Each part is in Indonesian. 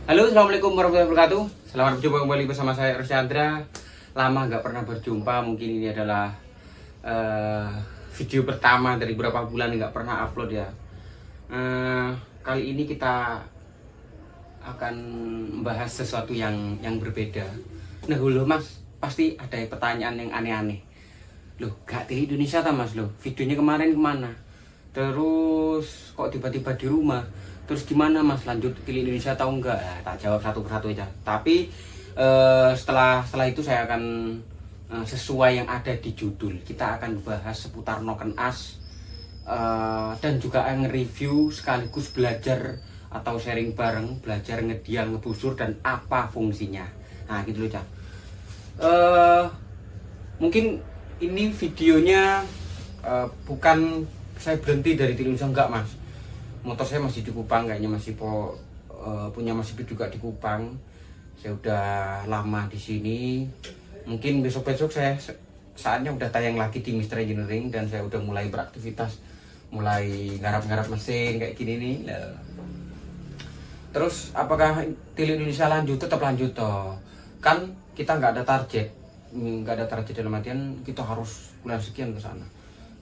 Halo, assalamualaikum warahmatullahi wabarakatuh. Selamat berjumpa kembali bersama saya Chandra. Lama nggak pernah berjumpa. Mungkin ini adalah video pertama dari beberapa bulan nggak pernah upload ya. Kali ini kita akan membahas sesuatu yang berbeda. Nah, loh Mas, pasti ada pertanyaan yang aneh-aneh. Loh, gak di Indonesia ta Mas? Loh, videonya kemarin kemana? Terus kok tiba-tiba di rumah? Terus gimana Mas, lanjut ke Indonesia atau enggak? Ya, tak jawab satu persatu aja. Tapi setelah itu saya akan sesuai yang ada di judul. Kita akan bahas seputar Noken As dan juga nge-review sekaligus belajar atau sharing bareng, belajar ngedial, ngebusur dan apa fungsinya. Nah, gitu loh, Cak. Mungkin ini videonya bukan saya berhenti dari Indonesia, enggak Mas. Motor saya masih di Kupang, kayaknya masih punya Mas Ipit juga di Kupang. Saya udah lama di sini. Mungkin besok-besok saya saatnya udah tayang lagi di Mr. Engineering dan saya udah mulai beraktivitas, mulai garap-garap mesin kayak gini nih. Terus apakah Tili Indonesia lanjut? Tetap lanjut toh. Kan kita nggak ada target dalam artian kita harus bulan sekian ke sana.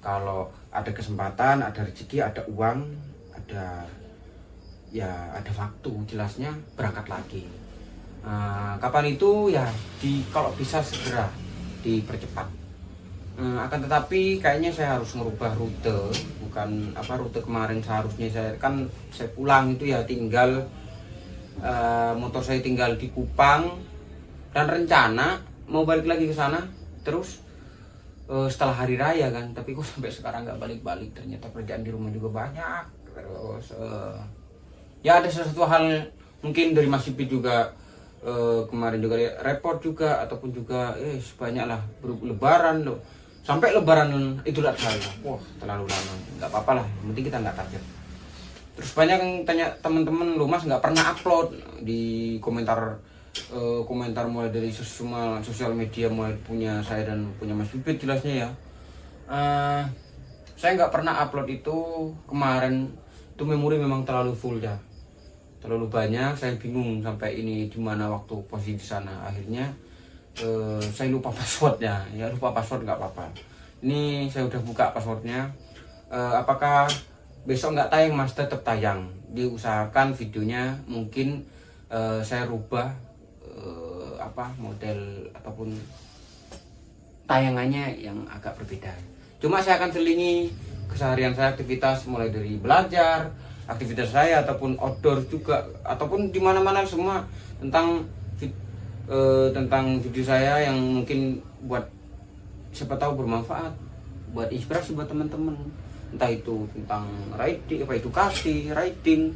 Kalau ada kesempatan, ada rezeki, ada uang, ada waktu, jelasnya berangkat lagi. Kapan itu ya kalau bisa segera dipercepat. Akan tetapi kayaknya saya harus merubah rute, bukan rute kemarin. Seharusnya saya pulang itu ya tinggal motor saya tinggal di Kupang dan rencana mau balik lagi ke sana terus setelah hari raya kan. Tapi kok sampai sekarang nggak balik-balik, ternyata kerjaan di rumah juga banyak. Terus ya ada sesuatu hal mungkin dari Mas Ipit juga kemarin juga repot juga, ataupun juga sebanyak lah lebaran loh, sampai lebaran Idul Adha. Wah, terlalu lama. Nggak apa-apa lah, yang penting kita nggak target. Terus banyak yang tanya teman-teman, lo Mas nggak pernah upload di komentar mulai dari semua sosial media, mulai punya saya dan punya Mas Ipit jelasnya ya. Saya nggak pernah upload itu kemarin. Itu memori memang terlalu full ya, terlalu banyak. Saya bingung sampai ini di mana waktu posisi di sana. Akhirnya saya lupa passwordnya. Ya lupa password nggak apa-apa. Ini saya udah buka passwordnya. Apakah besok nggak tayang Mas? Tetap tayang. Diusahakan videonya mungkin saya rubah model ataupun tayangannya yang agak berbeda. Cuma saya akan selingi keseharian saya, aktivitas mulai dari belajar, aktivitas saya ataupun outdoor juga, ataupun di mana-mana semua tentang video saya yang mungkin buat siapa tahu bermanfaat, buat inspirasi buat teman-teman. Entah itu tentang riding, edukasi, riding,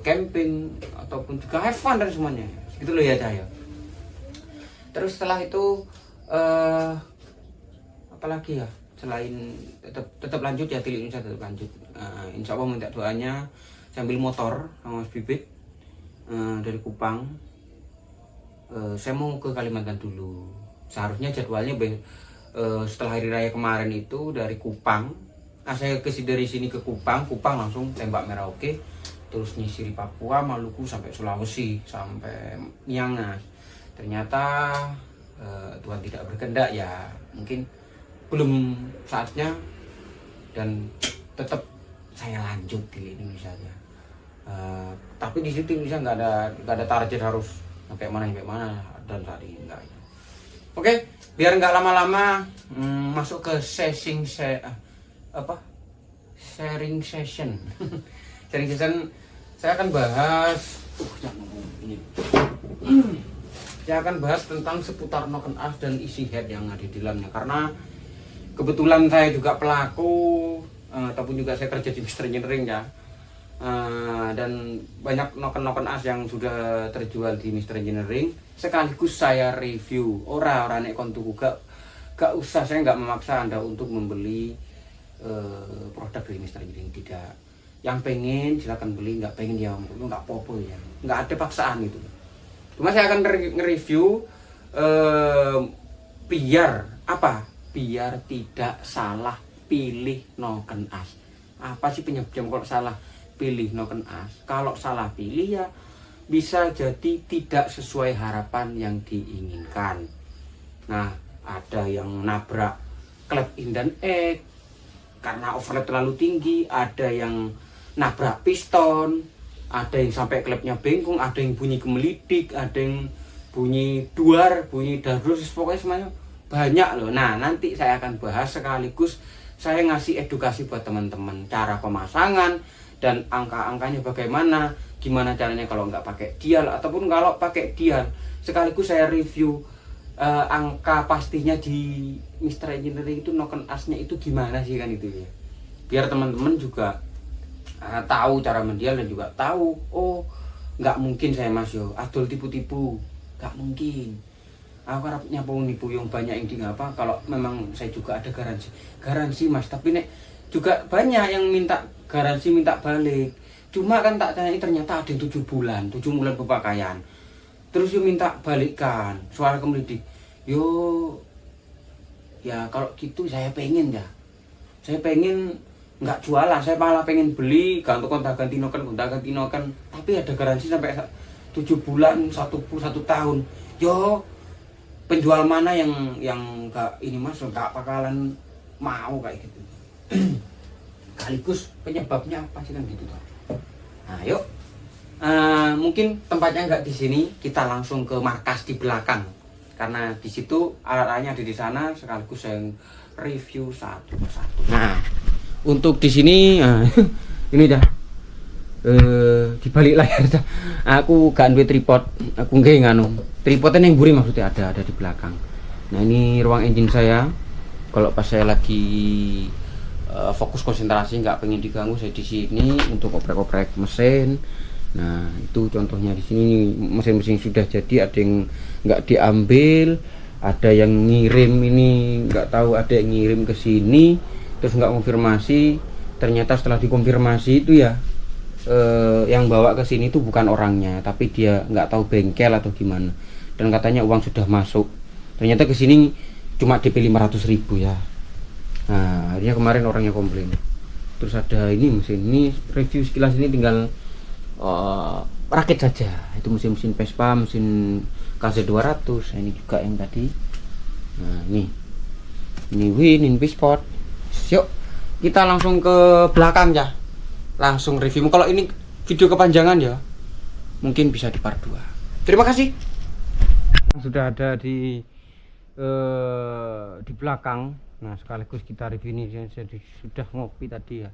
camping, ataupun juga have fun dan semuanya. Gitu loh ya Cahaya. Terus setelah itu apalagi ya, selain tetap lanjut ya, Tili Indonesia tetap lanjut. Insya Allah minta doanya sambil motor sama Mas Bibit dari Kupang. Saya mau ke Kalimantan dulu. Seharusnya jadwalnya setelah hari raya kemarin itu dari Kupang. Saya dari sini ke Kupang langsung tembak Merauke, terus nyisiri Papua, Maluku sampai Sulawesi, sampai Miangas. Ternyata Tuhan tidak berkehendak ya, mungkin belum saatnya, dan tetap saya lanjut di Indonesia aja. Tapi di situ Indonesia nggak ada target harus sampai mana dan saat ini enggak. Oke, biar nggak lama-lama masuk ke sharing session. Sharing session saya akan bahas saya akan bahas tentang seputar Noken As dan isi head yang ada di dalamnya, karena kebetulan saya juga pelaku ataupun juga saya kerja di Mr. Engineering ya, dan banyak Noken As yang sudah terjual di Mr. Engineering. Sekaligus saya review orang nek kon tuku, gak usah, saya nggak memaksa Anda untuk membeli produk dari Mr. Engineering, tidak. Yang pengen silakan beli, nggak pengen ya nggak apa-apa ya, nggak ada paksaan gitu. Cuma saya akan nge-review biar tidak salah pilih Noken As. Apa sih penyebabnya kalau salah pilih Noken As? Kalau salah pilih ya bisa jadi tidak sesuai harapan yang diinginkan. Nah, ada yang nabrak klep in dan egg karena overlap terlalu tinggi, ada yang nabrak piston, ada yang sampai klepnya bengkong, ada yang bunyi gemelidik, ada yang bunyi duar, bunyi darus, pokoknya semuanya banyak loh. Nah, nanti saya akan bahas sekaligus saya ngasih edukasi buat teman-teman, cara pemasangan dan angka-angkanya bagaimana, gimana caranya kalau nggak pakai dial, ataupun kalau pakai dial. Sekaligus saya review angka pastinya di Mr. Engineering itu noken asnya itu gimana sih kan itu ya. Biar teman-teman juga tahu cara mendial dan juga tahu, oh nggak mungkin saya Mas yo adol tipu-tipu, nggak mungkin. Aku harap nyapu nipu yang banyak yang di apa kalau memang saya juga ada garansi Mas, tapi nek juga banyak yang minta garansi, minta balik. Cuma kan tak tanya ternyata ada yang 7 bulan pemakaian. Terus yo minta balikan, suara kemelidik. Yo ya kalau gitu saya pengen ya. Saya pengen nggak jualan, saya malah pengen beli ganti noken, tapi ada garansi sampai 7 bulan, 1 tahun. Yo penjual mana yang nggak ini Mas, nggak bakalan mau kayak gitu. Sekaligus penyebabnya apa sih kan gitu toh. Nah yuk, mungkin tempatnya nggak di sini, kita langsung ke markas di belakang karena di situ alat-alatnya ada di sana, sekaligus saya review satu persatu. Nah untuk di sini ini dah di balik layar dah. Aku gak duwe tripod, aku nggih nganu. Tripodnya yang buri maksudnya ada di belakang. Nah ini ruang engine saya. Kalau pas saya lagi fokus konsentrasi nggak pengen diganggu, saya di sini untuk oprek-oprek mesin. Nah itu contohnya di sini mesin-mesin sudah jadi, ada yang nggak diambil, ada yang ngirim ini nggak tahu, ada yang ngirim ke sini terus nggak konfirmasi. Ternyata setelah dikonfirmasi itu ya yang bawa ke sini itu bukan orangnya, tapi dia nggak tahu bengkel atau gimana, dan katanya uang sudah masuk. Ternyata ke sini cuma DP 500.000 ya. Nah akhirnya kemarin orangnya komplain. Terus ada ini mesin, ini review sekilas, ini tinggal rakit saja. Itu mesin Vespa, mesin KZ200. Ini juga yang tadi. Nah ini Win, ini Sport. Yuk kita langsung ke belakang ya, langsung review. Kalau ini video kepanjangan ya mungkin bisa di part 2. Terima kasih. Sudah ada di belakang. Nah sekaligus kita review ini. Jadi sudah ngopi tadi ya,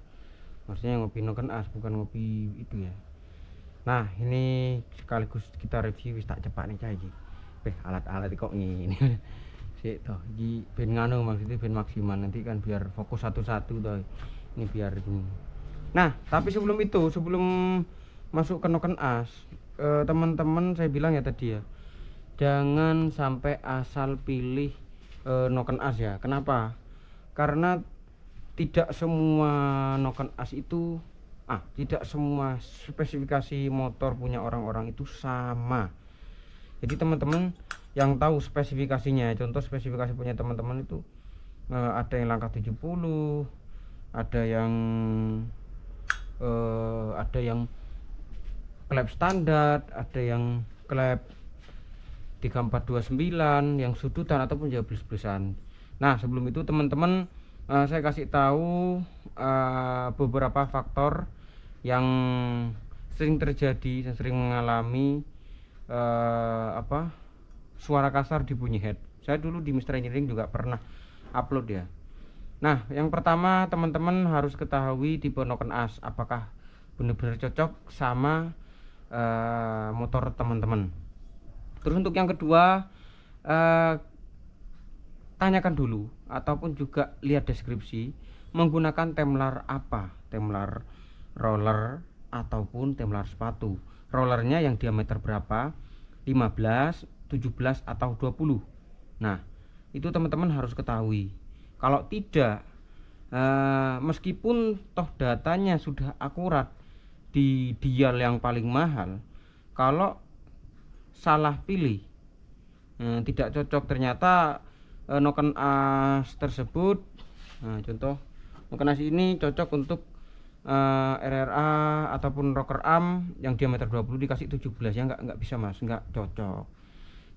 maksudnya ngopi noken as, bukan ngopi itu ya. Nah ini sekaligus kita review, tak cepat nih cahy. Alat-alat kok ini sih toh di ben nganu, maksudnya ben maksimal, nanti kan biar fokus satu-satu toh. Ini biar ini. Nah tapi sebelum itu, sebelum masuk ke noken as, teman-teman saya bilang ya tadi ya, jangan sampai asal pilih noken as ya. Kenapa? Karena tidak semua noken as itu tidak semua spesifikasi motor punya orang-orang itu sama. Jadi teman-teman yang tahu spesifikasinya, contoh spesifikasi punya teman-teman itu ada yang langkah 70, ada yang klep standar, ada yang klep 3429 yang sudutan ataupun jauh plus-plusan. Nah sebelum itu teman-teman saya kasih tahu beberapa faktor yang sering terjadi dan sering mengalami suara kasar di bunyi head. Saya dulu di Mr. Engineering juga pernah upload ya. Nah yang pertama teman-teman harus ketahui tipe noken as apakah benar-benar cocok sama motor teman-teman. Terus untuk yang kedua, tanyakan dulu ataupun juga lihat deskripsi menggunakan temlar apa, temlar roller ataupun temlar sepatu. Rollernya yang diameter berapa, 15, 17 atau 20. Nah itu teman-teman harus ketahui. Kalau tidak, meskipun toh datanya sudah akurat di dial yang paling mahal, kalau salah pilih, tidak cocok, ternyata noken as tersebut, nah contoh noken as ini cocok untuk RRA ataupun rocker arm yang diameter 20 dikasih 17 ya nggak bisa mas, nggak cocok.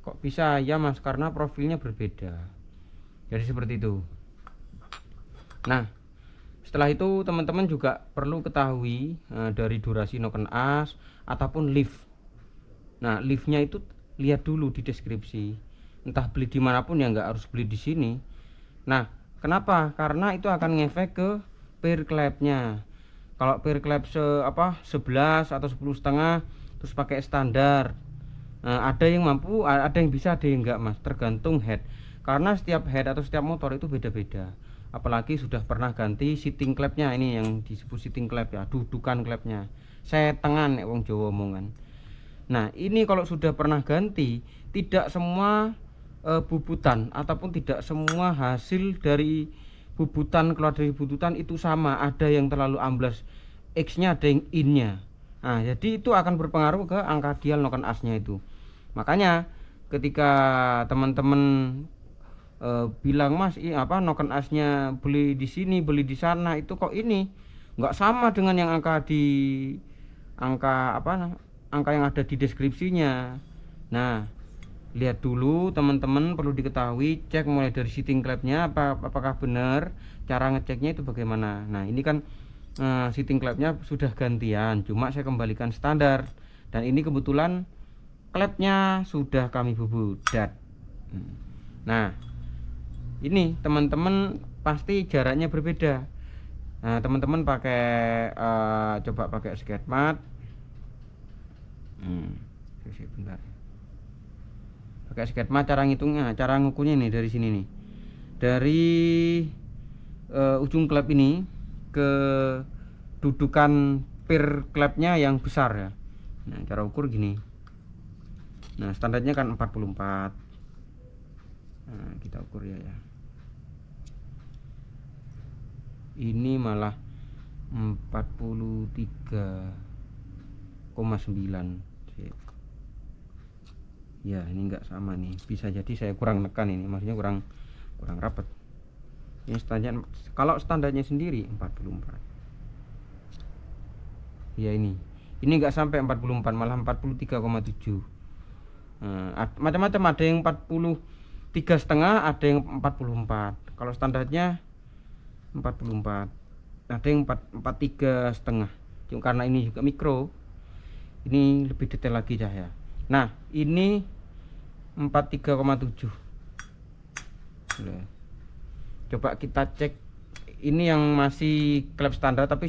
Kok bisa ya mas? Karena profilnya berbeda. Jadi seperti itu. Nah, setelah itu teman-teman juga perlu ketahui dari durasi noken as ataupun lift. Nah, liftnya itu lihat dulu di deskripsi. Entah beli dimanapun ya nggak harus beli di sini. Nah, kenapa? Karena itu akan ngefek ke peer clampnya. Kalau peer clamp 11 atau 10,5 terus pakai standar. Nah, ada yang mampu, ada yang bisa, ada yang enggak mas, tergantung head. Karena setiap head atau setiap motor itu beda-beda. Apalagi sudah pernah ganti sitting clampnya, ini yang disebut sitting clamp ya, dudukan clampnya. Setengan wong Jawa omongan. Nah, ini kalau sudah pernah ganti, tidak semua bubutan ataupun tidak semua hasil dari bubutan keluar dari bubutan itu sama. Ada yang terlalu amblas X nya, ada yang in nya. Nah, jadi itu akan berpengaruh ke angka dial noken asnya itu. Makanya ketika teman-teman bilang mas noken asnya beli di sini beli di sana, itu kok ini nggak sama dengan yang angka yang ada di deskripsinya. Nah, lihat dulu teman-teman, perlu diketahui, cek mulai dari sitting clampnya apakah benar, cara ngeceknya itu bagaimana. Nah, ini kan sitting clampnya sudah gantian, cuma saya kembalikan standar, dan ini kebetulan clampnya sudah kami bubudat. Nah, ini teman-teman pasti jaraknya berbeda. Nah, teman-teman pakai coba pakai sketmat. Bentar. Pakai sketma, cara ngitungnya, cara ngukurnya nih dari sini nih, dari ujung klep ini ke dudukan peer klepnya yang besar ya. Nah, cara ukur gini. Nah, standarnya kan 44. Nah, kita ukur ya. Ini malah 43,9. Ya, ini enggak sama nih, bisa jadi saya kurang nekan ini, maksudnya kurang rapat. Ini standar, kalau standarnya sendiri 44 ya, ini enggak sampai 44, malah 43,7. Macam-macam, ada yang 43,5, ada yang 44. Kalau standarnya 44, ada yang 43,5. Cuma karena ini juga mikro, ini lebih detail lagi cahaya. Nah, ini 43,7. Coba kita cek, ini yang masih klep standar tapi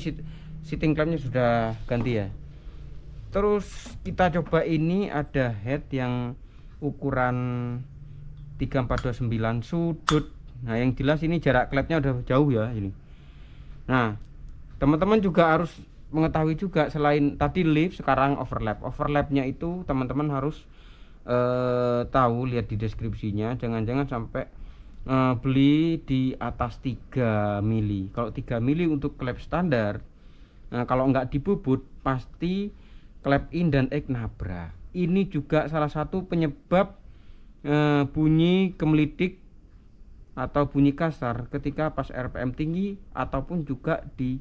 sitting clampnya sudah ganti ya. Terus kita coba, ini ada head yang ukuran 3429 sudut. Nah, yang jelas ini jarak klepnya udah jauh ya ini. Nah, teman-teman juga harus mengetahui juga, selain tadi lift, sekarang overlapnya itu teman-teman harus tahu, lihat di deskripsinya, jangan-jangan sampai beli di atas 3 mili. Kalau 3 mili untuk klep standar, kalau nggak dibubut pasti klep in dan egg nabrak. Ini juga salah satu penyebab bunyi kemelidik atau bunyi kasar ketika pas RPM tinggi, ataupun juga di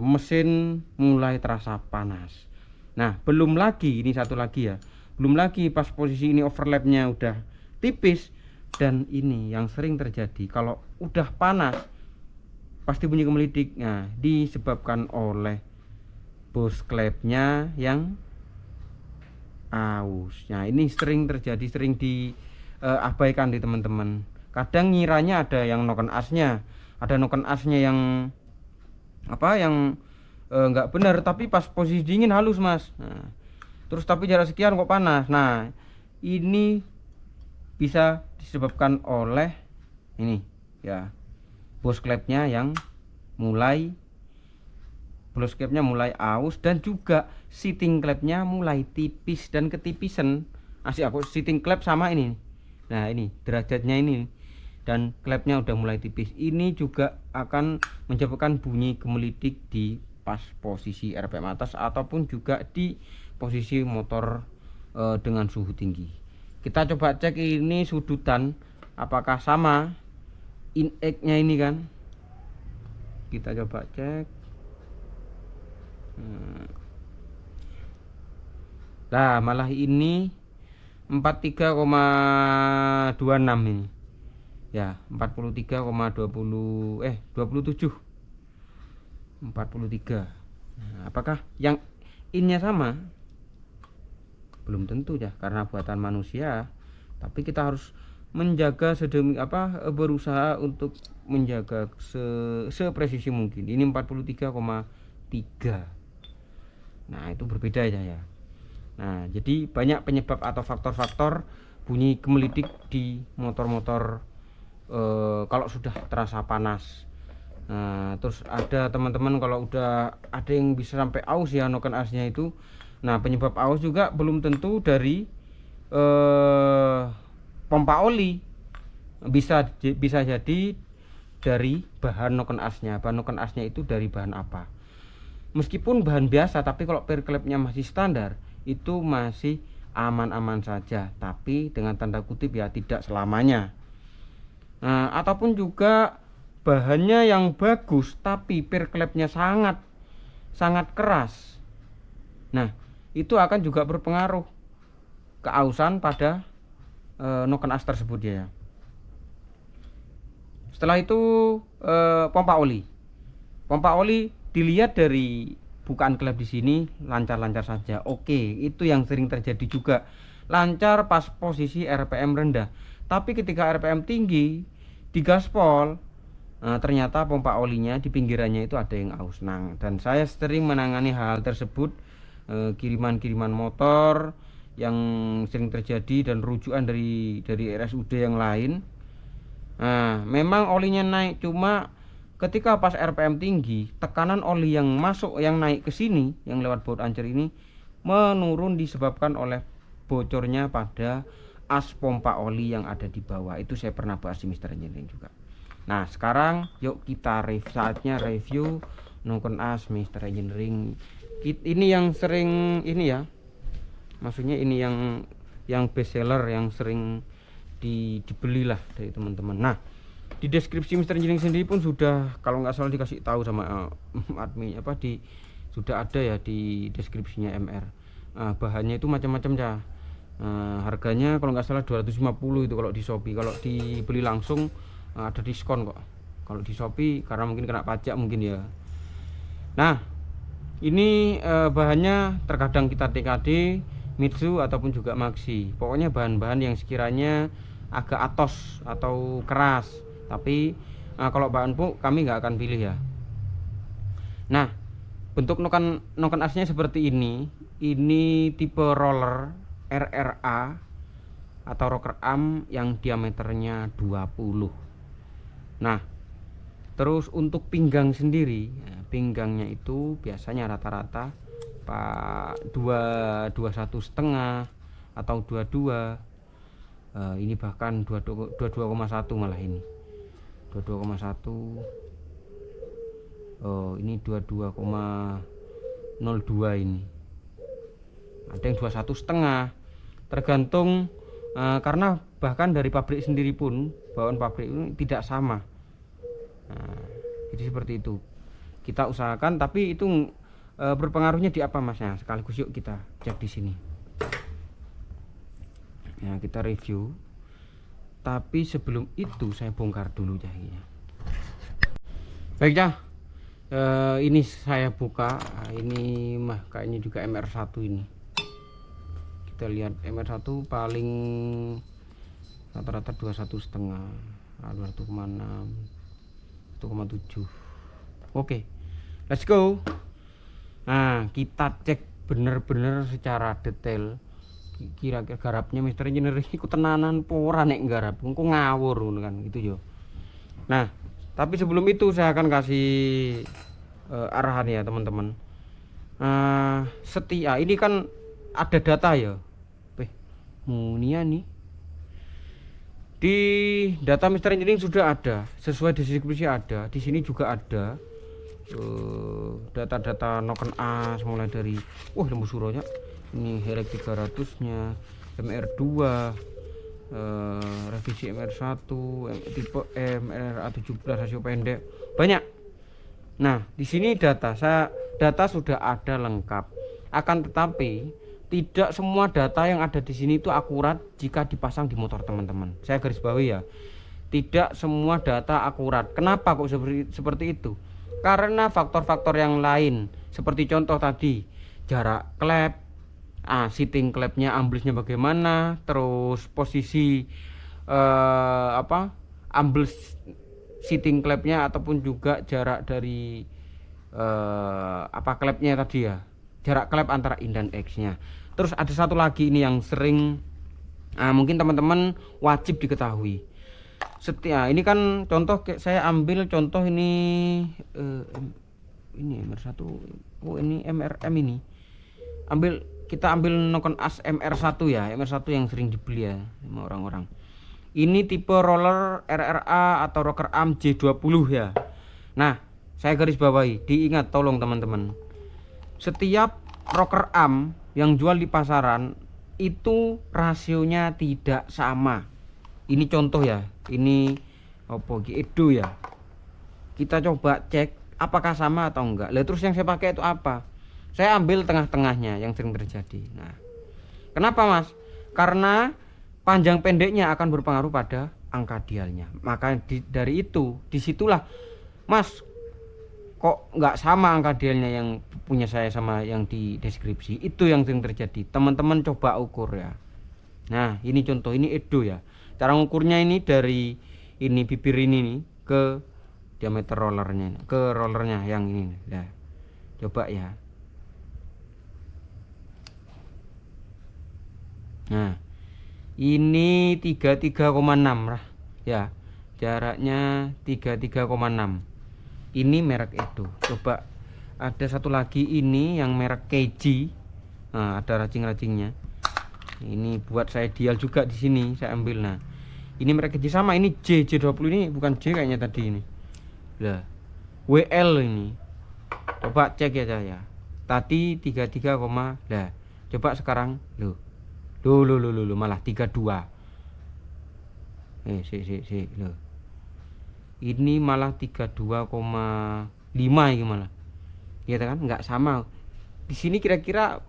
mesin mulai terasa panas. Nah, belum lagi, ini satu lagi ya, belum lagi pas posisi ini overlapnya udah tipis. Dan ini yang sering terjadi, kalau udah panas pasti bunyi kemelidik. Nah, disebabkan oleh bos klepnya yang aus. Nah, ini sering terjadi, sering diabaikan di teman-teman. Kadang ngiranya ada yang noken asnya, ada noken asnya yang nggak benar, tapi pas posisi dingin halus mas. Nah, terus tapi jarak sekian kok panas. Nah, ini bisa disebabkan oleh ini ya, bos klepnya yang mulai aus, dan juga sitting klepnya mulai tipis dan ketipisan. Aku sitting klep sama ini. Nah, ini derajatnya ini, dan klepnya udah mulai tipis. Ini juga akan menyebabkan bunyi kemelidik di pas posisi RPM atas, ataupun juga di posisi motor dengan suhu tinggi. Kita coba cek ini sudutan apakah sama in egg nya ini kan. Kita coba cek. Nah, malah ini 43,26 ini. Ya, 27 43. Nah, apakah yang innya sama? Belum tentu ya, karena buatan manusia. Tapi kita harus menjaga berusaha untuk menjaga sepresisi mungkin. Ini 43,3. Nah, itu berbeda ya. Nah, jadi banyak penyebab atau faktor-faktor bunyi gemelidik di motor-motor kalau sudah terasa panas. Nah, terus ada teman-teman kalau udah ada yang bisa sampai aus ya, noken asnya itu. Nah, penyebab aus juga belum tentu dari pompa oli. Bisa jadi dari bahan noken asnya. Bahan noken asnya itu dari bahan apa? Meskipun bahan biasa, tapi kalau perklepnya masih standar, itu masih aman-aman saja. Tapi dengan tanda kutip ya, tidak selamanya. Nah, ataupun juga bahannya yang bagus, tapi perklepnya sangat keras. Nah, itu akan juga berpengaruh keausan pada noken as tersebut ya. Setelah itu pompa oli. Pompa oli dilihat dari bukaan klep di sini lancar-lancar saja. Oke, itu yang sering terjadi juga. Lancar pas posisi RPM rendah. Tapi ketika RPM tinggi di gaspol, ternyata pompa olinya di pinggirannya itu ada yang aus. Dan saya sering menangani hal tersebut, kiriman-kiriman motor yang sering terjadi dan rujukan dari RSUD yang lain. Nah, memang olinya naik, cuma ketika pas RPM tinggi, tekanan oli yang masuk, yang naik ke sini, yang lewat baut ancur ini menurun disebabkan oleh bocornya pada as pompa oli yang ada di bawah. Itu saya pernah bahas di Mr. Engineering juga. Nah, sekarang yuk kita saatnya review noken as Mr. Engineering. Ini yang sering ini ya. Maksudnya ini yang best seller, yang sering dibeli lah dari teman-teman. Nah, di deskripsi Mr. Engineering sendiri pun sudah, kalau nggak salah dikasih tahu sama admin sudah ada ya di deskripsinya MR. Bahannya itu macam-macam ya. Harganya kalau nggak salah 250 itu kalau di Shopee. Kalau dibeli langsung ada diskon kok. Kalau di Shopee karena mungkin kena pajak mungkin ya. Nah, ini bahannya terkadang kita TKD, Mitsu ataupun juga Maxi. Pokoknya bahan-bahan yang sekiranya agak atos atau keras. Tapi kalau bahan pun kami nggak akan pilih ya. Nah, bentuk noken asnya seperti ini. Ini tipe roller RRA atau rocker arm yang diameternya 20. Nah, terus untuk pinggang sendiri, pinggangnya itu biasanya rata-rata 21,5 atau 22. Ini bahkan 22,1 malah ini. 22,1. Ini 22,02 ini. Ada yang 21,5. Tergantung karena bahkan dari pabrik sendiri pun bawaan pabrik ini tidak sama. Jadi seperti itu. Kita usahakan, tapi itu berpengaruhnya di apa masnya? Sekaligus yuk kita cek di sini. Ya, kita review. Tapi sebelum itu saya bongkar dulu jahitnya. Baik ya. Ini saya buka. Ini mah kayaknya juga MR1 ini. Kita lihat MR1 paling rata-rata 21,5, 1,6, 1,7. Oke, let's go. Nah, kita cek bener-bener secara detail kira-kira garapnya Mr. Engineering iku tenanan pora nek garap engko ngawur kan gitu yo. Nah, tapi sebelum itu saya akan kasih arahan ya teman-teman. Setia ini kan ada data ya. Munia nih. Di data Mr. Engineering sudah ada, sesuai deskripsi ada. Di sini juga ada data-data noken as mulai dari lembu suronya. Ini Helix 300 nya, MR2, revisi MR1, tipe M, MRA17 rasio pendek, banyak. Nah, di sini data sudah ada lengkap. Akan tetapi tidak semua data yang ada di sini itu akurat jika dipasang di motor teman-teman. Saya garis bawahi ya. Tidak semua data akurat. Kenapa kok seperti itu? Karena faktor-faktor yang lain, seperti contoh tadi, jarak klep, seating klepnya, amblesnya bagaimana, terus posisi ambles seating klepnya, ataupun juga jarak dari klepnya tadi ya, jarak klep antara in dan X nya. Terus ada satu lagi ini yang sering mungkin teman-teman wajib diketahui. Ini kan contoh, saya ambil contoh ini MR1. Oh, ini MRM ini. Kita ambil Nokon As MR1 ya, MR1 yang sering dibeli ya sama orang-orang. Ini tipe roller RRA atau rocker arm J20 ya. Nah, saya garis bawahi, diingat tolong teman-teman. Setiap rocker arm yang jual di pasaran itu rasionya tidak sama. Ini contoh ya, ini Edo ya. Kita coba cek apakah sama atau enggak. Lah terus yang saya pakai itu apa? Saya ambil tengah-tengahnya yang sering terjadi. Nah, kenapa Mas? Karena panjang pendeknya akan berpengaruh pada angka dialnya. Maka dari itu, disitulah Mas, kok nggak sama angka dialnya yang punya saya sama yang di deskripsi. Itu yang sering terjadi. Teman-teman coba ukur ya. Nah, ini contoh, ini Edo ya. Cara ngukurnya ini dari ini bibir ini nih ke diameter rollernya, ke rollernya yang ini. Nah, coba ya. Nah, ini 33,6 lah ya. Jaraknya 33,6. Ini merek Edo. Coba ada satu lagi ini yang merek KG. Nah, ada racing-racingnya. Ini buat saya dial juga di sini saya ambil. Nah, ini merek KG sama, ini J20 ini bukan J kayaknya tadi ini. Lah, WL ini. Coba cek ya saya. Tadi 33, lah. Coba sekarang loh malah 32. Loh. Ini malah 32,5 ini malah. Ya kan nggak sama. Di sini kira-kira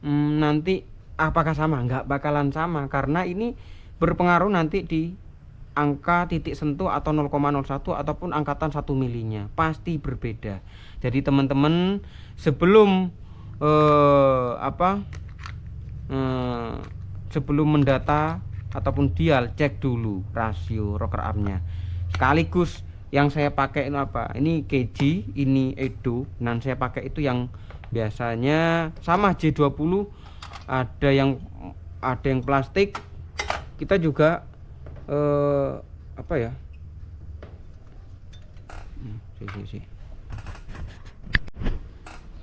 nanti apakah sama? Nggak bakalan sama karena ini berpengaruh nanti di angka titik sentuh atau 0,01 ataupun angkatan 1 milinya pasti berbeda. Jadi teman-teman sebelum sebelum mendata ataupun dial, cek dulu rasio rocker armnya. Sekaligus yang saya pakai ini apa? Ini KG, ini Edo. Dan saya pakai itu yang biasanya sama J20. Ada yang plastik. Kita juga apa ya?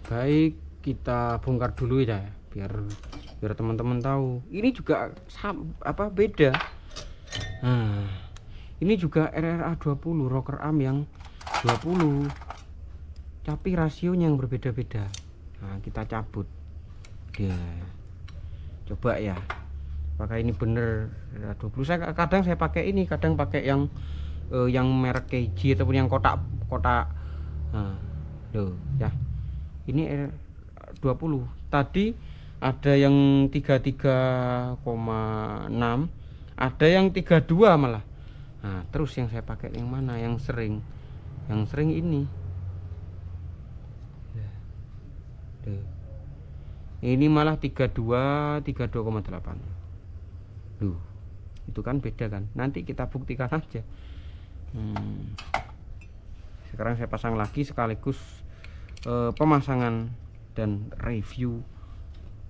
Baik, kita bongkar dulu ya biar teman-teman tahu. Ini juga beda. Nah, ini juga RRA 20 rocker arm yang 20, tapi rasionya yang berbeda-beda. Nah, kita cabut ya, coba ya apakah ini bener RRA 20. Kadang saya pakai ini, kadang pakai yang merek KG ataupun yang kotak. Nah, loh ya, ini RRA 20. Tadi ada yang 33,6, ada yang 32 malah. Nah, terus yang saya pakai yang mana? Yang sering ini. Ini malah 32,8. Loh, itu kan beda kan? Nanti kita buktikan aja. Sekarang saya pasang lagi sekaligus pemasangan dan review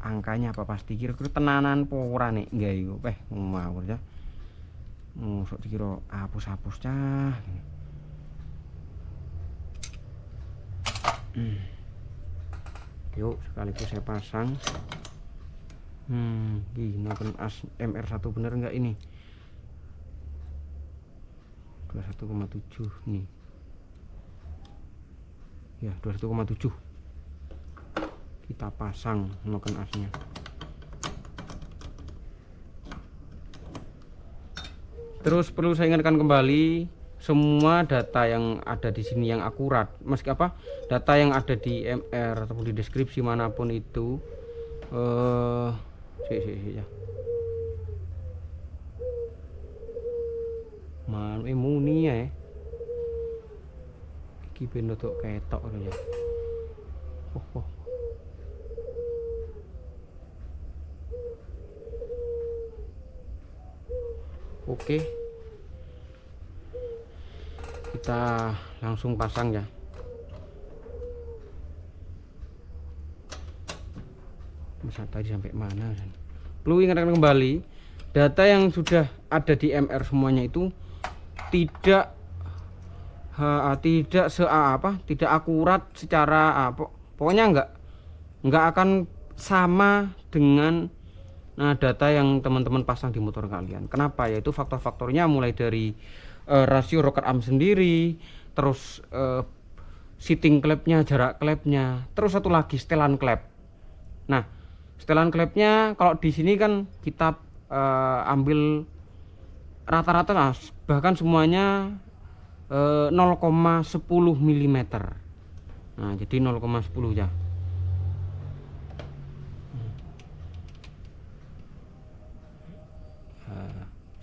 angkanya apa pasti kira-kira tenanan pora nih enggak iku ngawur ya. Sok dikira hapus-hapus cah. Yuk sekaligus saya pasang. Gini Nokon As MR1 bener enggak ini? 21,7 nih. Ya, 21,7. Kita pasang Nokon Asnya. Terus perlu saya ingatkan kembali, semua data yang ada di sini yang akurat, meski apa data yang ada di MR ataupun di deskripsi manapun itu ya. Muni ya. Iki ben untuk ketok ya. Oke. Kita langsung pasang ya. Bisa tadi sampai mana? Perlu ingatkan kembali, data yang sudah ada di MR semuanya itu tidak tidak akurat secara pokoknya nggak akan sama dengan data yang teman-teman pasang di motor kalian. Kenapa? Yaitu faktor-faktornya mulai dari rasio rocker arm sendiri, terus seating klepnya, jarak klepnya, terus satu lagi setelan klep. Nah, setelan klepnya kalau di sini kan kita ambil rata-rata bahkan semuanya 0,10 mm. Nah, jadi 0,10 ya.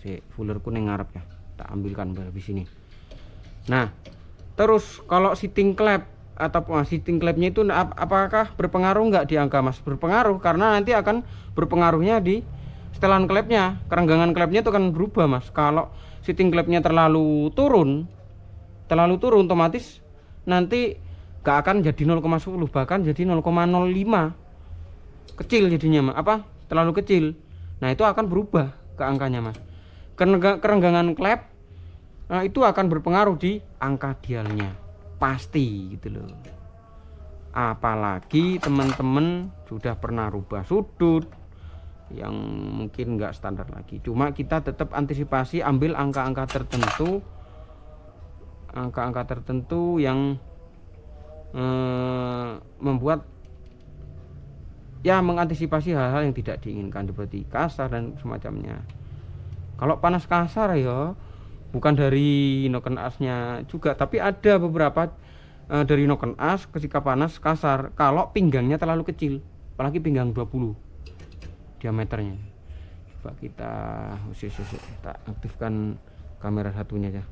Si fuller kuning ngarep ya, tak ambilkan di sini. Nah, terus kalau seating klep atau seating klepnya itu apakah berpengaruh nggak di angka, Mas? Berpengaruh, karena nanti akan berpengaruhnya di setelan klepnya. Kerenggangan klepnya itu akan berubah, Mas. Kalau seating klepnya terlalu turun otomatis nanti nggak akan jadi 0,10, bahkan jadi 0,05. Kecil jadinya, Mas. Terlalu kecil. Nah, itu akan berubah ke angkanya, Mas. Kerenggangan klep itu akan berpengaruh di angka dialnya, pasti gitu loh. Apalagi teman-teman sudah pernah rubah sudut yang mungkin nggak standar lagi. Cuma kita tetap antisipasi, ambil angka-angka tertentu yang membuat ya mengantisipasi hal-hal yang tidak diinginkan seperti kasar dan semacamnya. Kalau panas kasar ya bukan dari noken asnya juga, tapi ada beberapa dari noken as ketika panas kasar kalau pinggangnya terlalu kecil, apalagi pinggang 20 diameternya. Coba kita kita aktifkan kamera satunya ya.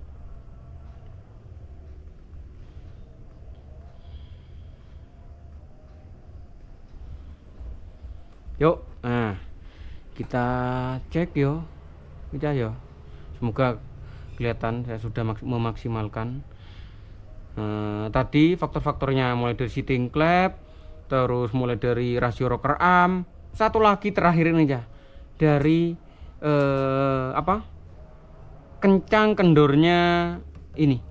Yuk, nah kita cek yo. Kita ya, semoga kelihatan saya sudah memaksimalkan tadi faktor-faktornya, mulai dari seating klep, terus mulai dari rasio rocker arm, satu lagi terakhir ini aja dari kencang kendornya ini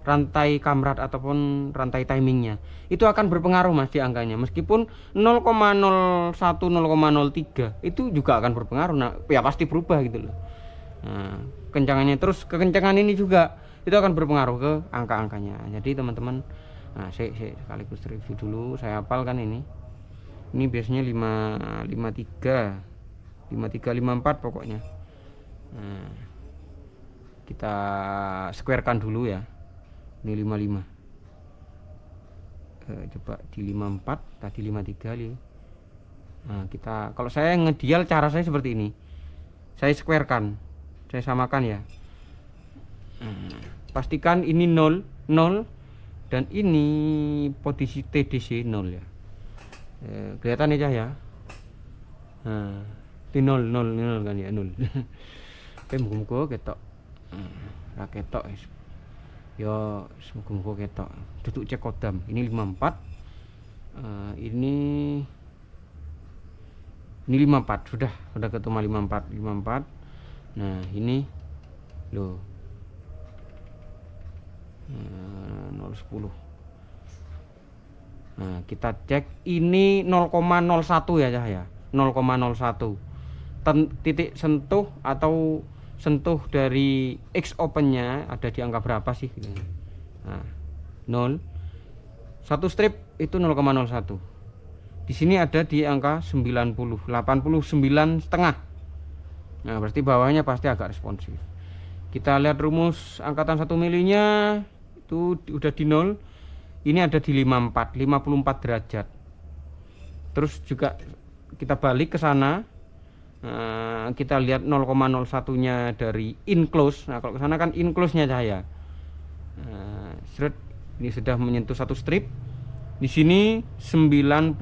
rantai kamrat ataupun rantai timingnya, itu akan berpengaruh, Mas, di angkanya. Meskipun 0,01 0,03 itu juga akan berpengaruh. Nah, ya pasti berubah gitu loh. Nah, kencangannya, terus kekencangan ini juga itu akan berpengaruh ke angka-angkanya. Jadi teman-teman, nah saya sekaligus review dulu. Saya hafalkan ini biasanya 53 54 pokoknya. Nah, kita squarekan dulu ya. Ini 55. Coba di 54, tadi 53 nih. Nah, kita, kalau saya ngedial, cara saya seperti ini. Saya squarekan, saya samakan ya. Pastikan ini 0 dan ini posisi TDC 0 ya. Kelihatan aja ya. Nah, di 0 kan ya, 0. Oke, muga-muga ketok. Ra ketok ya, semoga ketok. Duduk cek kodam. Ini 54. Ini 54 sudah ketemu 54. Nah, ini loh. 010. Nah, kita cek ini 0,01 ya Cahaya. 0,01. Titik sentuh atau sentuh dari X opennya ada di angka berapa sih? Nah, 0. Satu strip itu 0,01. Di sini ada di angka 90, 89,5. Nah, berarti bawahnya pasti agak responsif. Kita lihat rumus angkatan 1 milinya itu udah di 0. Ini ada di 54 derajat. Terus juga kita balik ke sana. Kita lihat 0,01-nya dari inclose. Nah, kalau ke sana kan inclose-nya cahaya. Ini sudah menyentuh satu strip. Di sini 90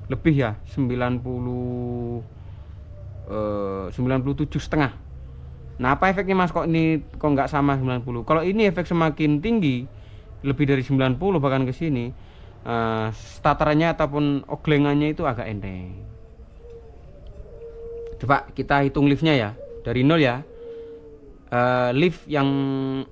lebih ya, 97,5. Nah, apa efeknya Mas, kok ini kok nggak sama 90? Kalau ini efek semakin tinggi, lebih dari 90 bahkan ke sini, starternya ataupun oglengannya itu agak enteng. Coba kita hitung liftnya ya, dari 0 ya. Lift yang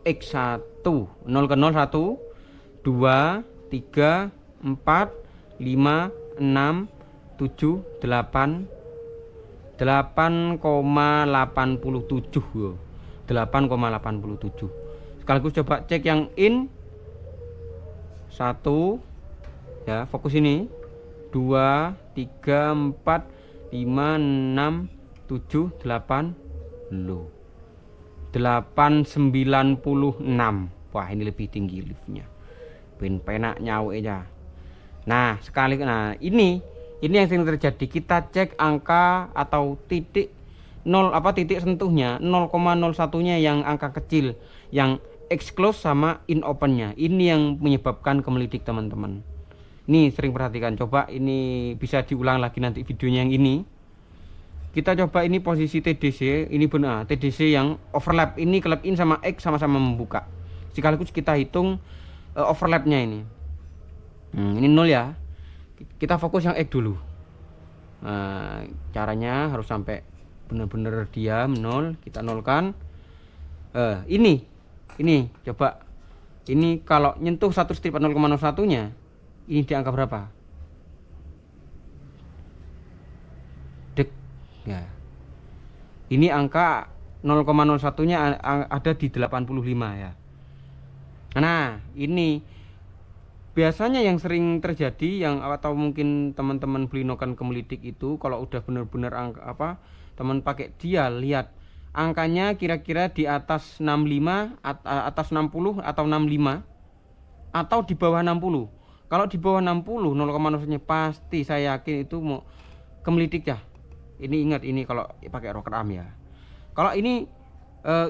X1 0 ke 0 1 2 3 4 5 6 7 8 8,87 yo. 8,87. Sekaligus coba cek yang in 1 ya, fokus ini 2 3 4 5 6 7 8 loh 896. Wah, ini lebih tinggi liftnya. Ben penak nyawe ya. Nah, ini yang sering terjadi. Kita cek angka atau titik 0 titik sentuhnya 0,01-nya yang angka kecil, yang exclose sama in open-nya. Ini yang menyebabkan kemelidik teman-teman. Ini sering perhatikan. Coba ini bisa diulang lagi nanti videonya yang ini. Kita coba ini posisi TDC, ini benar TDC yang overlap. Ini klep in sama X sama-sama membuka. Sekaligus kita hitung overlapnya ini. Ini 0 ya. Kita fokus yang X dulu. Caranya harus sampai benar-benar diam 0. Kita nolkan. Ini coba. Ini kalau nyentuh satu strip 0,01-nya, ini di angka berapa? Dek. Ya. Ini angka 0,01-nya ada di 85 ya. Nah, ini biasanya yang sering terjadi atau mungkin teman-teman beli noken kemelidik itu kalau udah bener-bener teman pakai dia lihat angkanya kira-kira di atas 65, atas 60 atau 65 atau di bawah 60. Kalau di bawah 60 0,0-nya pasti saya yakin itu mau kemelidik ya. Ini ingat, ini kalau pakai rocker arm ya. Kalau ini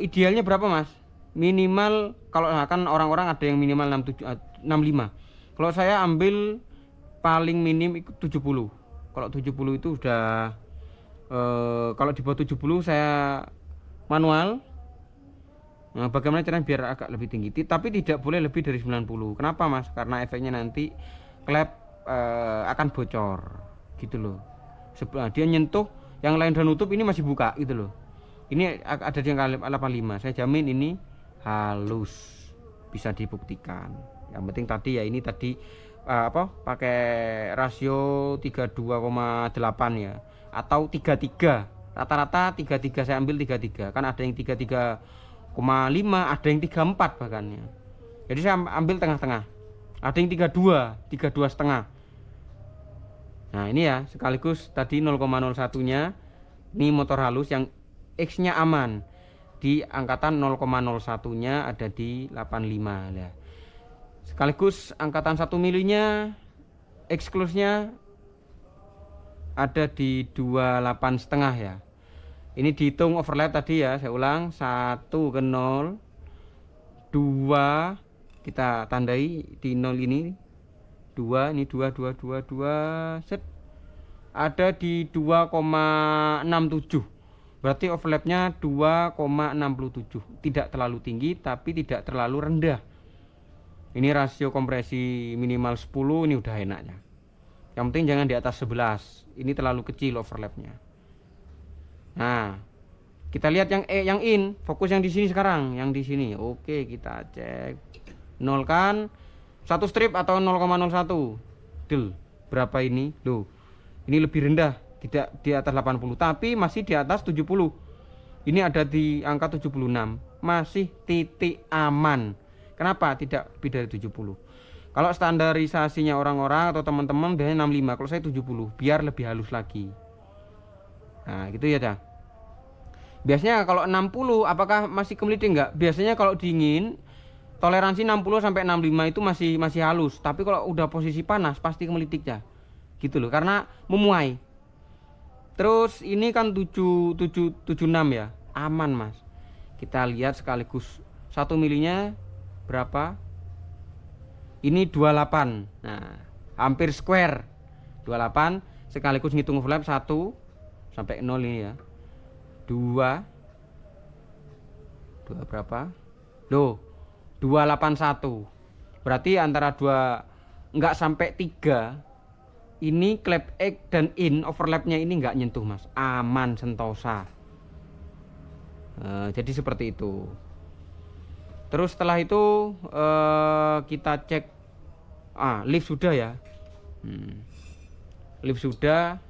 idealnya berapa Mas? Minimal kalau kan orang-orang ada yang minimal 65. Kalau saya ambil paling minim ikut 70. Kalau 70 itu udah kalau di bawah 70 saya manual. Nah, bagaimana caranya biar agak lebih tinggi? Tapi tidak boleh lebih dari 90. Kenapa Mas? Karena efeknya nanti klep akan bocor gitu loh. Dia nyentuh yang lain dan nutup, ini masih buka gitu loh. Ini ada di angka 85. Saya jamin ini halus, bisa dibuktikan. Yang penting tadi ya, ini tadi pakai rasio 32,8 ya, atau 33. Rata-rata 33, saya ambil 33. Kan ada yang 33,5, ada yang 34 bahkan ya. Jadi saya ambil tengah-tengah. Ada yang 32 setengah. Nah, ini ya, sekaligus tadi 0,01-nya ini motor halus yang X-nya aman. Di angkatan 0,01-nya ada di 85 ya. Sekaligus angkatan 1 milinya excluse-nya ada di 28 setengah ya. Ini dihitung overlap tadi ya, saya ulang 1 ke 0 2 kita tandai di 0 ini 2, ini 2 set ada di 2,67. Berarti overlapnya 2,67. Tidak terlalu tinggi tapi tidak terlalu rendah. Ini rasio kompresi minimal 10, ini udah enaknya. Yang penting jangan di atas 11. Ini terlalu kecil overlapnya. Nah, kita lihat yang in, fokus yang di sini sekarang, yang di sini. Oke, kita cek. Nolkan 1 strip atau 0,01. Del, berapa ini? Loh. Ini lebih rendah, tidak di atas 80, tapi masih di atas 70. Ini ada di angka 76. Masih titik aman. Kenapa tidak lebih dari 70? Kalau standarisasinya orang-orang atau teman-teman biasanya 65, kalau saya 70 biar lebih halus lagi. Nah, gitu ya, Cah. Biasanya kalau 60 apakah masih kemeliting enggak? Biasanya kalau dingin toleransi 60 sampai 65 itu masih halus, tapi kalau udah posisi panas pasti kemelitik ya. Gitu loh, karena memuai. Terus ini kan 76 ya. Aman, Mas. Kita lihat sekaligus 1 milinya berapa? Ini 28. Nah, hampir square. 28 sekaligus ngitung overlap 1 sampai 0 ini ya. 2 berapa? Loh, 281. Berarti antara 2 enggak sampai 3 ini klep X dan in overlapnya ini enggak nyentuh, Mas. Aman sentosa. Jadi seperti itu. Terus setelah itu kita cek lift sudah ya. Lift sudah.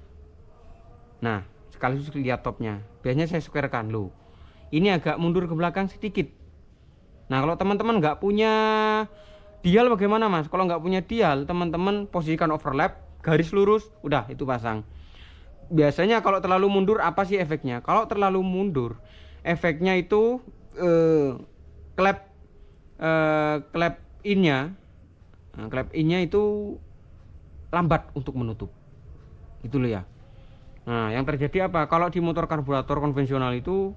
Nah, sekaligus lihat topnya. Biasanya saya squarekan loh. Ini agak mundur ke belakang sedikit. Nah, kalau teman-teman nggak punya dial bagaimana, Mas? Kalau nggak punya dial, teman-teman posisikan overlap, garis lurus, udah itu pasang. Biasanya kalau terlalu mundur apa sih efeknya? Kalau terlalu mundur, efeknya itu klep innya, klep innya itu lambat untuk menutup. Gitu loh ya. Nah, yang terjadi apa? Kalau di motor karburator konvensional itu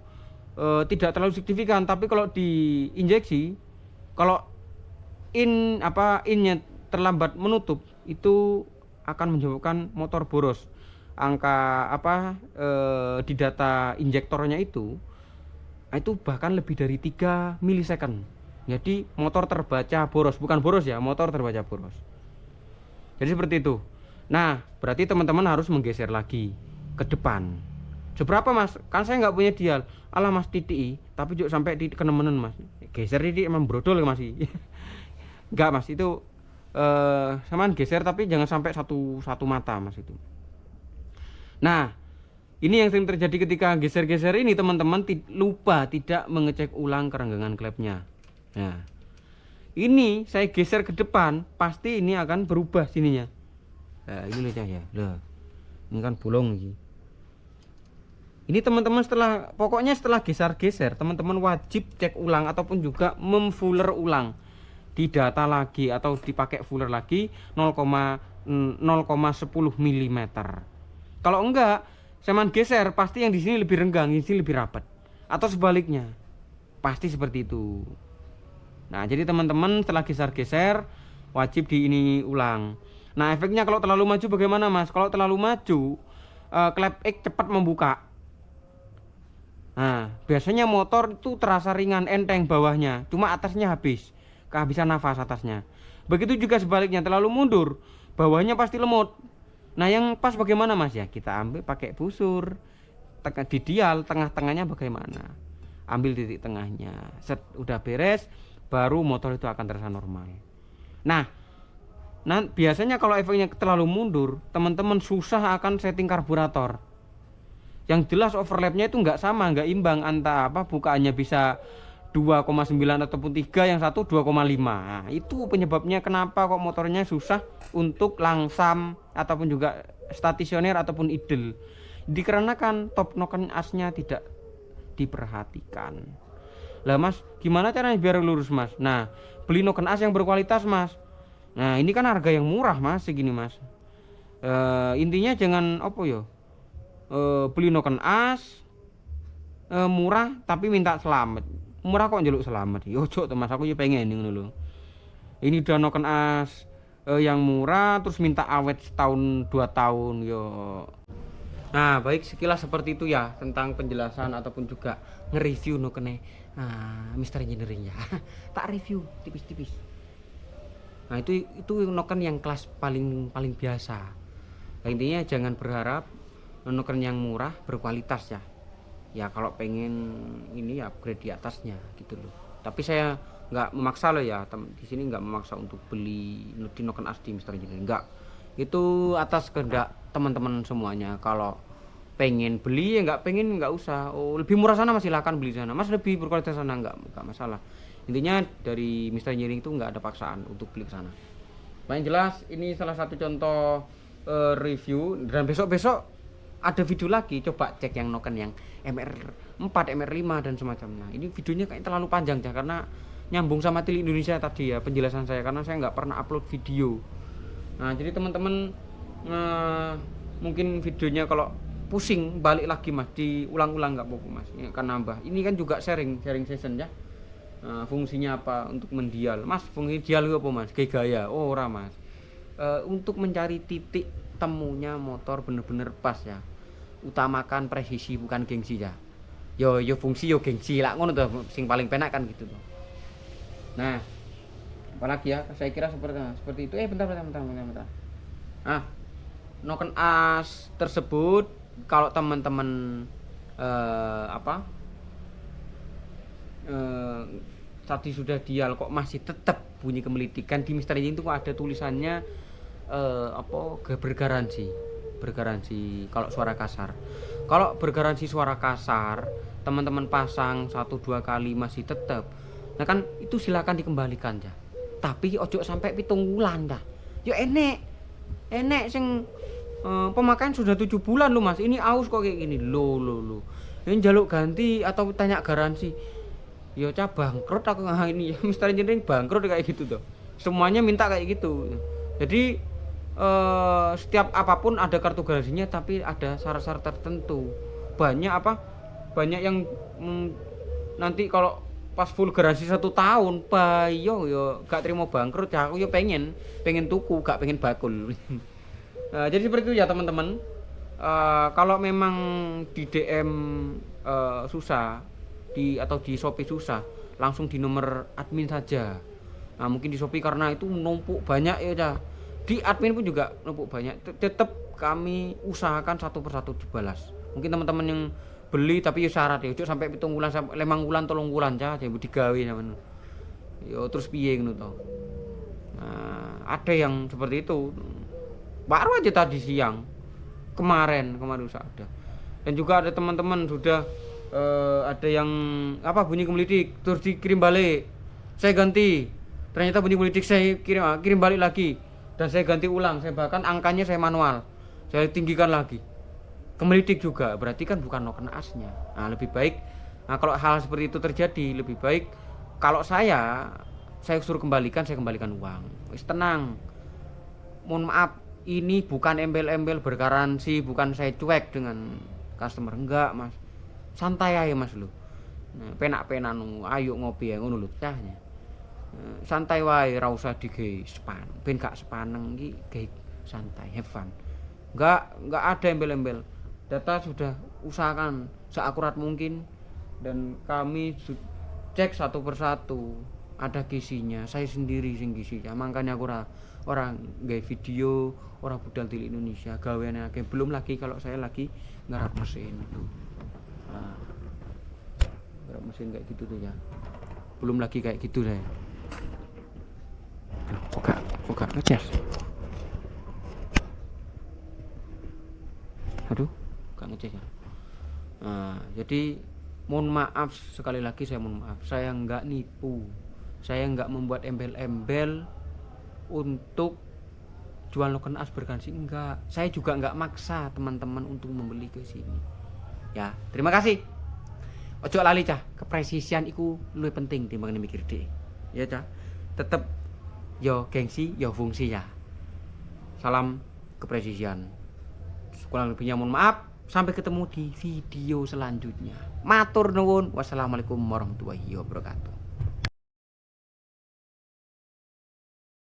tidak terlalu signifikan, tapi kalau diinjeksi, kalau innya terlambat menutup, itu akan menyebabkan motor boros. Angka di data injektornya itu bahkan lebih dari 3 milisecond. Jadi motor terbaca boros, bukan boros ya, motor terbaca boros. Jadi seperti itu. Nah, berarti teman-teman harus menggeser lagi ke depan. Seberapa, Mas? Kan saya nggak punya dial. Alah, Mas, titik, tapi juga sampai titik kenemenan, Mas. Geser titik emang brodol ya, masih. Enggak, Mas, itu samaan geser tapi jangan sampai satu mata, Mas, itu. Nah, ini yang sering terjadi ketika geser-geser ini, teman-teman lupa tidak mengecek ulang kerenggangan klepnya. Nah, ini saya geser ke depan, pasti ini akan berubah sininya. Nah, ini lihat ya. Loh. Ini kan bolong ini. Ini teman-teman pokoknya setelah geser-geser, teman-teman wajib cek ulang ataupun juga memfuller ulang. Di data lagi atau dipakai fuller lagi 0,10 mm. Kalau enggak, seman geser pasti yang di sini lebih renggang, yang di sini lebih rapat. Atau sebaliknya. Pasti seperti itu. Nah, jadi teman-teman setelah geser-geser wajib di ini ulang. Nah, efeknya kalau terlalu maju bagaimana, Mas? Kalau terlalu maju, klep X cepat membuka. Nah, biasanya motor itu terasa ringan, enteng bawahnya, cuma atasnya habis, kehabisan nafas atasnya. Begitu juga sebaliknya, terlalu mundur, bawahnya pasti lemot. Nah, yang pas bagaimana, Mas? Ya, kita ambil pakai busur. Di dial tengah-tengahnya bagaimana? Ambil titik tengahnya. Set, udah beres, baru motor itu akan terasa normal. Nah, biasanya kalau efeknya terlalu mundur, teman-teman susah akan setting karburator. Yang jelas overlapnya itu nggak sama, nggak imbang, antara bukaannya bisa 2,9 ataupun 3, yang satu 2,5. Nah, itu penyebabnya kenapa kok motornya susah untuk langsam ataupun juga stasioner ataupun idle. Dikarenakan top noken asnya tidak diperhatikan. Lah, Mas, gimana caranya biar lurus, Mas? Nah, beli noken as yang berkualitas, Mas. Nah, ini kan harga yang murah, Mas, segini, Mas. Intinya jangan beli noken as murah tapi minta selamat. Murah kok njaluk selamat. Yo cok, Mas, aku ya pengen ngono lho. Ini udah noken as yang murah terus minta awet setahun 2 tahun yo. Nah, baik, sekilas seperti itu ya tentang penjelasan ataupun juga nge-review nokene Mister Engineering ya. Tak review tipis-tipis. Nah, itu noken yang kelas paling biasa. Nah, intinya jangan berharap noken yang murah berkualitas ya. Ya kalau pengen ini ya upgrade di atasnya gitu loh. Tapi saya nggak memaksa loh ya, di sini nggak memaksa untuk beli di noken as di Mister Engineering, nggak. Itu atas kehendak teman-teman semuanya. Kalau pengen beli ya nggak pengen nggak usah. Oh, lebih murah sana mas silahkan beli sana. Mas lebih berkualitas sana nggak masalah. Intinya dari Mister Engineering itu nggak ada paksaan untuk beli ke sana. Paling jelas ini salah satu contoh review, dan besok-besok ada video lagi, coba cek yang noken yang MR4, MR5 dan semacamnya. Ini videonya kayak terlalu panjang ya, karena nyambung sama Tili Indonesia tadi ya penjelasan saya, karena saya nggak pernah upload video. Nah jadi teman-teman mungkin videonya kalau pusing balik lagi mas, diulang-ulang nggak apa-apa mas, ini akan nambah. Ini kan juga sharing session ya. Fungsinya apa untuk mendial mas? Fungsi dial apa mas? Kayak gaya? Oh ora mas, untuk mencari titik temunya motor bener-bener pas ya. Utamakan presisi bukan gengsi ya. Yo fungsi yo gengsi lah ngono tuh, sing paling penak kan gitu tuh. Nah apalagi ya, saya kira seperti itu. Bentar. Noken as tersebut kalau teman-teman tadi sudah dial kok masih tetap bunyi kemelitikan, di Mister Engine itu kok ada tulisannya bergaransi kalau suara kasar. Kalau bergaransi suara kasar teman-teman pasang 1-2 kali masih tetap, nah kan itu silakan dikembalikan ya, tapi ojo sampai 7 bulan dah. Yo enek sing pemakaian sudah 7 bulan loh mas, ini aus kok kayak gini lo ini jaluk ganti atau tanya garansi. Yo bangkrut aku ini ya, Mister Engineering bangkrut kayak gitu tuh, semuanya minta kayak gitu. Jadi setiap apapun ada kartu garansinya, tapi ada syarat-syarat tertentu. Banyak yang nanti kalau pas full garansi 1 tahun yo gak terima bangkrut ya. Aku yo pengen tuku, gak pengen bakul. Jadi seperti itu ya teman-teman. Kalau memang di DM susah atau di Shopee susah, langsung di nomor admin saja. Nah mungkin di Shopee karena itu numpuk banyak ya, di admin pun juga numpuk banyak. Tetap kami usahakan satu persatu dibalas. Mungkin teman-teman yang beli tapi ya syarat ya, sampai 7 bulan sampai 5 bulan 3 bulan jadi digawe namanya. Yo terus piye ngono to. Nah, ada yang seperti itu. Baru aja tadi siang. Kemarin usah ada. Dan juga ada teman-teman sudah ada yang bunyi kemelidik terus dikirim balik. Saya ganti. Ternyata bunyi kemelidik saya kirim balik lagi. Dan saya ganti ulang, saya bahkan angkanya saya manual. Saya tinggikan lagi. Kemelidik juga, berarti kan bukan noken asnya. Nah, lebih baik kalau hal seperti itu terjadi, lebih baik kalau saya suruh kembalikan, saya kembalikan uang. Wis tenang. Mohon maaf, ini bukan embel-embel bergaransi, bukan saya cuek dengan customer, enggak, Mas. Santai aja mas lu. Nah, penak-penak ayo ngopi ya ngono lho cahnya. Santai wae, ra usah dige sepan. Ben gak sepaneng iki gawe santai, have fun. Enggak ada embel-embel. Data sudah usahakan seakurat mungkin dan kami cek satu persatu. Ada gisinya, saya sendiri sing gisinya. Makanya aku orang gawe video, orang budal Tili Indonesia gaweane akeh. Belum lagi kalau saya lagi ngarap mesin itu. Ngarap mesin kayak gitu tuh ya. Belum lagi kayak gitu saya. Kok ngecas. Aduh, gak ngecas ya. Jadi mohon maaf sekali lagi, saya mohon maaf. Saya nggak nipu. Saya nggak membuat embel-embel untuk jual noken as berganti, enggak. Saya juga nggak maksa teman-teman untuk membeli ke sini. Ya, terima kasih. Ojo lali cah, kepresisian iku luwih penting timbang mikir dhek. Ya cah. Tetep yo gengsi, yo fungsi ya. Salam kepresisian. Kurang lebihnya mohon maaf. Sampai ketemu di video selanjutnya. Matur nuwun. Wassalamualaikum warahmatullahi wabarakatuh.